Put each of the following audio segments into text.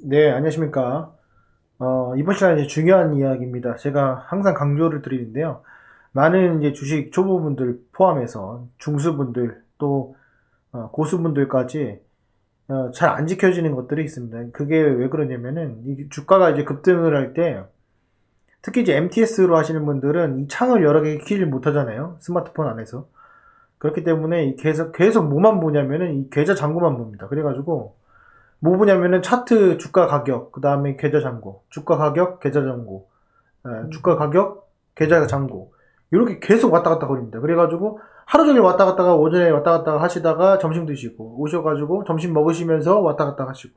네, 안녕하십니까. 이번 시간에 이제 중요한 이야기입니다. 제가 항상 강조를 드리는데요. 많은 이제 주식 초보분들 포함해서 중수분들 또 고수분들까지 잘 안 지켜지는 것들이 있습니다. 그게 왜 그러냐면은 이 주가가 이제 급등을 할 때 특히 이제 MTS로 하시는 분들은 이 창을 여러 개 키질 못하잖아요. 스마트폰 안에서. 그렇기 때문에 계속 뭐만 보냐면은 이 계좌 잔고만 봅니다. 그래가지고 뭐 보냐면은 차트 주가 가격, 그 다음에 계좌 잔고, 주가 가격, 계좌 잔고, 주가 가격, 계좌 잔고. 이렇게 계속 왔다 갔다 거립니다. 그래가지고 하루 종일 왔다 갔다가 오전에 왔다 갔다 하시다가 점심 드시고, 오셔가지고 점심 먹으시면서 왔다 갔다 하시고,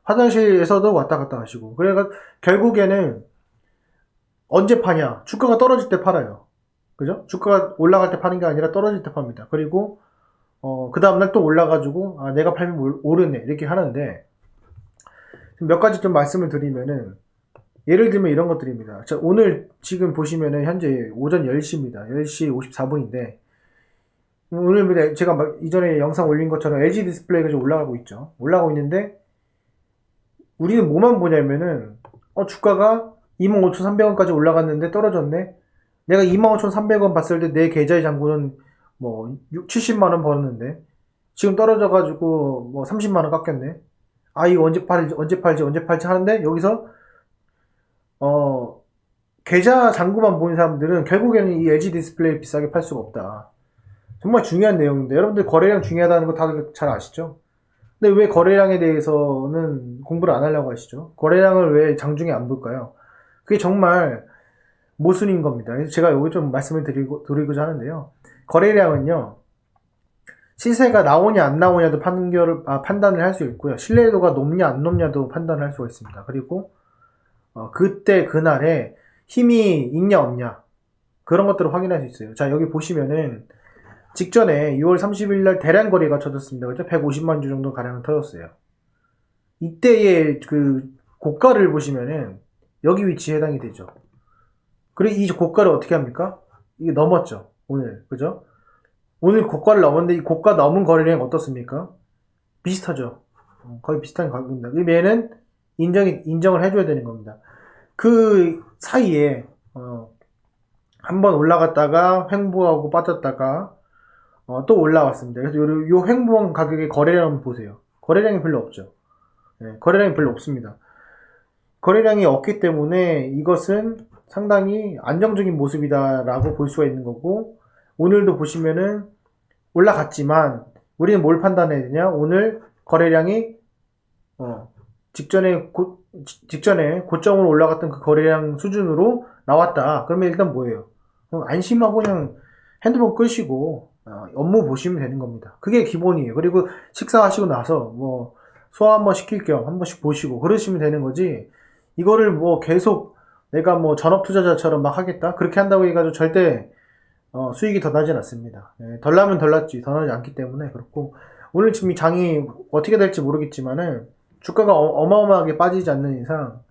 화장실에서도 왔다 갔다 하시고. 그래가 결국에는 언제 파냐? 주가가 떨어질 때 팔아요. 그죠? 주가가 올라갈 때 파는 게 아니라 떨어질 때 팝니다. 그리고 그 다음날 또 올라가지고 내가 팔면 오르네 이렇게 하는데 몇 가지 좀 말씀을 드리면은 예를 들면 이런 것들입니다. 자, 오늘 지금 보시면은 현재 오전 10시입니다. 10시 54분인데 오늘 제가 이전에 영상 올린 것처럼 LG 디스플레이가 좀 올라가고 있죠. 올라가고 있는데 우리는 뭐만 보냐면은 주가가 25,300원까지 올라갔는데 떨어졌네. 내가 25,300원 봤을 때 내 계좌의 잔고는 뭐 70만 원 벌었는데 지금 떨어져가지고 뭐 30만 원 깎였네. 이거 언제 팔지 하는데 여기서 어 계좌 잔고만 보는 사람들은 결국에는 이 LG 디스플레이 비싸게 팔 수가 없다. 정말 중요한 내용인데 여러분들 거래량 중요하다는 거 다들 잘 아시죠? 근데 왜 거래량에 대해서는 공부를 안 하려고 하시죠? 거래량을 왜 장중에 안 볼까요? 그게 정말 모순인 겁니다. 그래서 제가 여기 좀 말씀을 드리고자 하는데요. 거래량은요, 시세가 나오냐 안 나오냐도 판단을 할 수 있고요. 신뢰도가 높냐 안 높냐도 판단을 할 수가 있습니다. 그리고 그때 그날에 힘이 있냐 없냐 그런 것들을 확인할 수 있어요. 자, 여기 보시면은 직전에 6월 30일 날 대량 거래가 터졌습니다. 그죠? 150만 주 정도 가량 터졌어요. 이때의 그 고가를 보시면은 여기 위치에 해당이 되죠. 그리고 이 고가를 어떻게 합니까? 이게 넘었죠. 오늘. 그죠? 오늘 고가를 넘었는데 이 고가 넘은 거래량이 어떻습니까? 비슷하죠. 거의 비슷한 가격입니다. 얘는 인정을 해줘야 되는 겁니다. 그 사이에 한번 올라갔다가 횡보하고 빠졌다가 또 올라왔습니다. 그래서 요 횡보한 가격의 거래량 한번 보세요. 거래량이 별로 없죠. 거래량이 별로 없습니다. 거래량이 없기 때문에 이것은 상당히 안정적인 모습이다라고 볼 수가 있는 거고 오늘도 보시면은 올라갔지만 우리는 뭘 판단해야 되냐? 오늘 거래량이 직전에 고점으로 올라갔던 그 거래량 수준으로 나왔다. 그러면 일단 뭐예요? 안심하고 그냥 핸드폰 끄시고 업무 보시면 되는 겁니다. 그게 기본이에요. 그리고 식사하시고 나서 뭐 소화 한번 시킬 겸 한 번씩 보시고 그러시면 되는 거지. 이거를 뭐 계속 내가 뭐 전업 투자자처럼 막 하겠다? 그렇게 한다고 해가지고 절대 수익이 더 나진 않습니다. 덜 나면 덜 났지 더 나지 않기 때문에 그렇고 오늘 지금 이 장이 어떻게 될지 모르겠지만은 주가가 어마어마하게 빠지지 않는 이상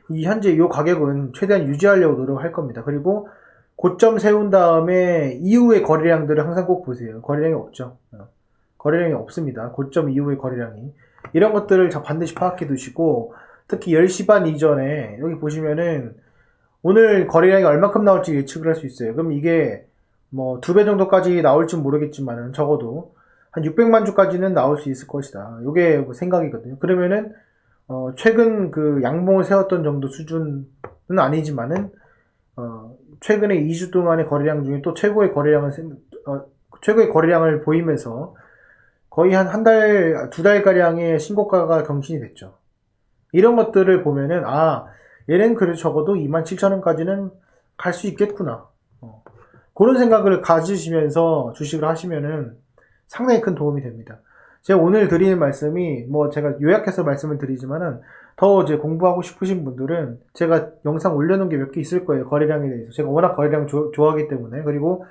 이 현재 이 가격은 최대한 유지하려고 노력할 겁니다. 그리고 고점 세운 다음에 이후의 거래량들을 항상 꼭 보세요. 거래량이 없죠. 거래량이 없습니다. 고점 이후의 거래량이. 이런 것들을 반드시 파악해 두시고 특히 10시 반 이전에 여기 보시면은 오늘 거래량이 얼마큼 나올지 예측을 할 수 있어요. 그럼 이게 뭐 2배 정도까지 나올지 모르겠지만은 적어도 한 600만 주까지는 나올 수 있을 것이다. 요게 뭐 생각이거든요. 그러면은 최근 그 양봉을 세웠던 정도 수준은 아니지만은 최근에 2주 동안의 거래량 중에 또 최고의 거래량을 보이면서 거의 한 달, 2달가량의 신고가가 경신이 됐죠. 이런 것들을 보면은, 얘는 그래도 적어도 27,000원까지는 갈 수 있겠구나. 그런 생각을 가지시면서 주식을 하시면은 상당히 큰 도움이 됩니다. 제가 오늘 드리는 말씀이 뭐 제가 요약해서 말씀을 드리지만은 더 이제 공부하고 싶으신 분들은 제가 영상 올려놓은 게 몇 개 있을 거예요. 거래량에 대해서. 제가 워낙 거래량 좋아하기 때문에. 그리고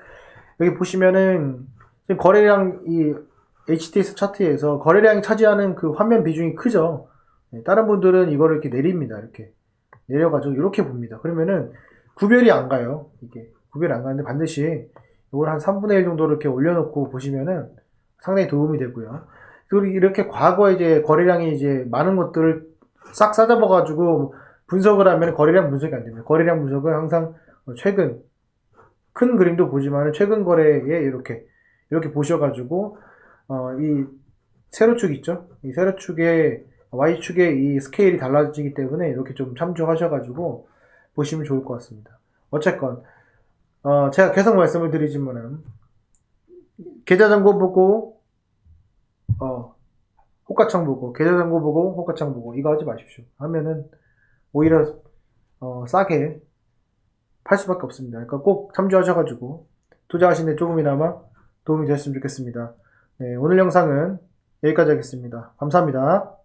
여기 보시면은 지금 거래량 이 HTS 차트에서 거래량이 차지하는 그 화면 비중이 크죠. 다른 분들은 이거를 이렇게 내립니다. 이렇게 내려가지고 이렇게 봅니다. 그러면은 구별이 안 가요. 이게 구별이 안 가는데 반드시 이걸 한 3분의 1 정도 이렇게 올려놓고 보시면은 상당히 도움이 되고요. 그리고 이렇게 과거에 이제 거래량이 이제 많은 것들을 싹 싸잡아가지고 분석을 하면 거래량 분석이 안 됩니다. 거래량 분석은 항상 최근 큰 그림도 보지만 최근 거래에 이렇게 보셔가지고 이 세로축 있죠? 이 세로축의 Y축의 이 스케일이 달라지기 때문에 이렇게 좀 참조하셔가지고 보시면 좋을 것 같습니다. 어쨌건 제가 계속 말씀을 드리지만은 계좌 잔고 보고 호가창 보고 계좌 잔고 보고 호가창 보고 이거 하지 마십시오. 하면은 오히려 싸게 팔 수밖에 없습니다. 그러니까 꼭 참조하셔가지고 투자하시는 데 조금이나마 도움이 되었으면 좋겠습니다. 네, 오늘 영상은 여기까지 하겠습니다. 감사합니다.